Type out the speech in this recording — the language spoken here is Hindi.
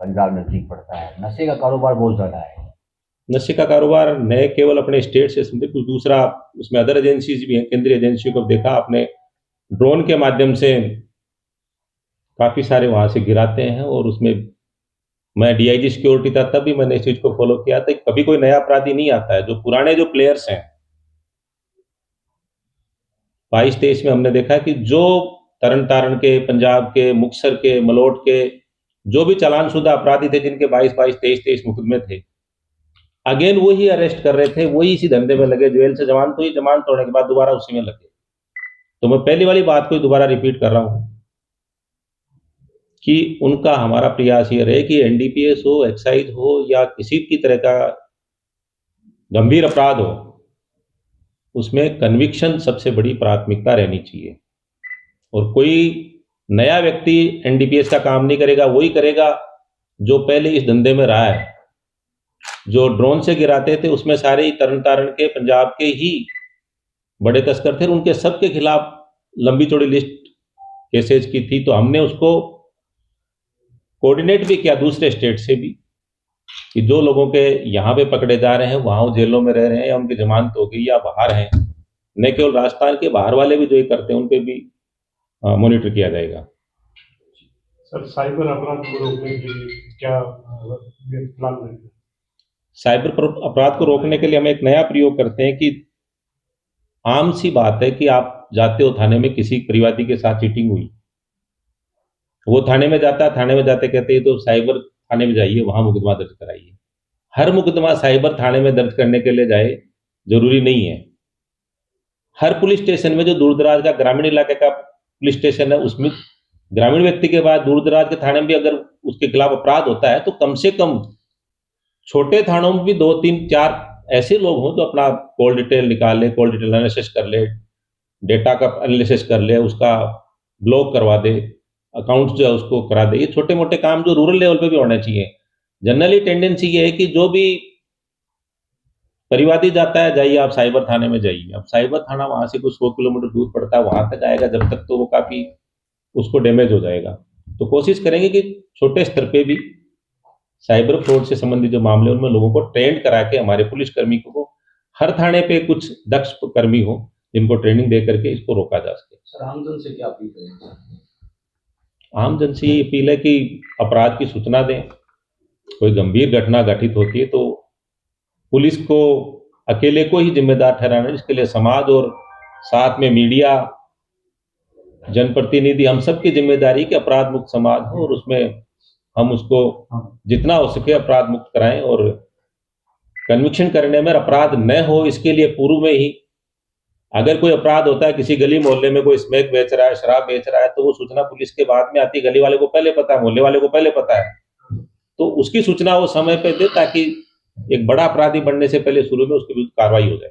पंजाब नजदीक पड़ता है, नशे का कारोबार बहुत ज्यादा है। नशे का कारोबार न केवल अपने स्टेट से संबंधित, कुछ दूसरा उसमें अदर एजेंसीज भी हैं, केंद्रीय एजेंसियों को देखा आपने, ड्रोन के माध्यम से काफी सारे वहां से गिराते हैं। और उसमें मैं डीआईजी सिक्योरिटी था तब भी मैंने इस चीज को फॉलो किया था। कभी कोई नया अपराधी नहीं आता है, जो पुराने जो प्लेयर्स हैं 22-23 में हमने देखा कि जो तरन तारण के, पंजाब के, मुक्तसर के, मलोट के जो भी चालानशुदा अपराधी थे, जिनके 22-22, 23-23 मुकदमे थे, अगेन वही अरेस्ट कर रहे थे, वही इसी धंधे में लगे, जेल से जमानत हुई, जमानत तोड़ने के बाद दोबारा उसी में लगे। तो मैं पहली वाली बात को दोबारा रिपीट कर रहा हूं कि उनका हमारा प्रयास ये रहे कि एनडीपीएस हो, एक्साइज हो या किसी की तरह का गंभीर अपराध हो, उसमें कन्विक्शन सबसे बड़ी प्राथमिकता रहनी चाहिए। और कोई नया व्यक्ति एनडीपीएस का काम नहीं करेगा, वही करेगा जो पहले इस धंधे में रहा है। जो ड्रोन से गिराते थे उसमें सारे तरन तारण के, पंजाब के ही बड़े तस्कर थे, उनके सबके खिलाफ लंबी चौड़ी लिस्ट केसेज की थी। तो हमने उसको कोऑर्डिनेट भी किया दूसरे स्टेट से भी कि जो लोगों के यहाँ पे पकड़े जा रहे हैं, वहां जेलों में रह रहे हैं या उनकी जमानत हो गई या बाहर हैं, न केवल राजस्थान के बाहर वाले भी जो ये करते हैं, उन पे भी मॉनिटर किया जाएगा। सर, साइबर अपराध को रोकने के लिए क्या प्लान रहेगा? साइबर अपराध को रोकने के लिए हम एक नया प्रयोग करते हैं कि आम सी बात है कि आप जाते हो थाने में, किसी परिवादी के साथ चीटिंग हुई, वो थाने में जाता है, थाने में जाते कहते हैं तो साइबर थाने में जाइए, वहां मुकदमा दर्ज कराइए। हर मुकदमा साइबर थाने में दर्ज करने के लिए जाए जरूरी नहीं है। हर पुलिस स्टेशन में जो दूर दराज का ग्रामीण इलाके का पुलिस स्टेशन है, उसमें ग्रामीण व्यक्ति के बाद दूर दराज के थाने में भी अगर उसके खिलाफ अपराध होता है तो कम से कम छोटे थानों में भी 2, 3, 4 ऐसे लोग हों जो अपना कॉल डिटेल निकाल ले, कॉल डिटेल एनालिसिस कर ले, डेटा का एनालिसिस कर ले, उसका ब्लॉक करवा दे, अकाउंट जो है उसको करा दे। ये छोटे मोटे काम जो रूरल लेवल पे भी होने चाहिए। जनरली टेंडेंसी ये है कि जो भी परिवादी जाता है, जाइए आप साइबर थाने में जाइए। अब साइबर थाना वहां से कुछ 100 किलोमीटर दूर पड़ता है, वहां तक आएगा जब तक तो वो काफी उसको डैमेज हो जाएगा। तो कोशिश करेंगे कि छोटे स्तर पे भी साइबर फ्रॉड से संबंधित जो मामले उनमें लोगों को ट्रेंड करा के, हमारे पुलिस कर्मी को हर थाने पे कुछ दक्ष कर्मी हो जिनको ट्रेनिंग दे करके इसको रोका जा सके। सर, आमजन से क्या अपील करेंगे? आमजन से ये अपील है कि अपराध की सूचना दें। कोई गंभीर घटना घटित होती है तो पुलिस को अकेले को ही जिम्मेदार ठहराना, इसके लिए समाज और साथ में मीडिया, जनप्रतिनिधि, हम सबकी जिम्मेदारी कि अपराध मुक्त समाज हो और उसमें हम उसको जितना हो सके अपराध मुक्त कराएं। और कन्विक्शन करने में अपराध न हो, इसके लिए पूर्व में ही अगर कोई अपराध होता है, किसी गली मोहल्ले में कोई स्मैक बेच रहा है, शराब बेच रहा है, तो वो सूचना पुलिस के बाद में आती है। गली वाले को पहले पता है, मोहल्ले वाले को पहले पता है, तो उसकी सूचना वो समय पे दे ताकि एक बड़ा अपराधी बनने से पहले शुरू में उसके विरुद्ध कार्रवाई हो जाए।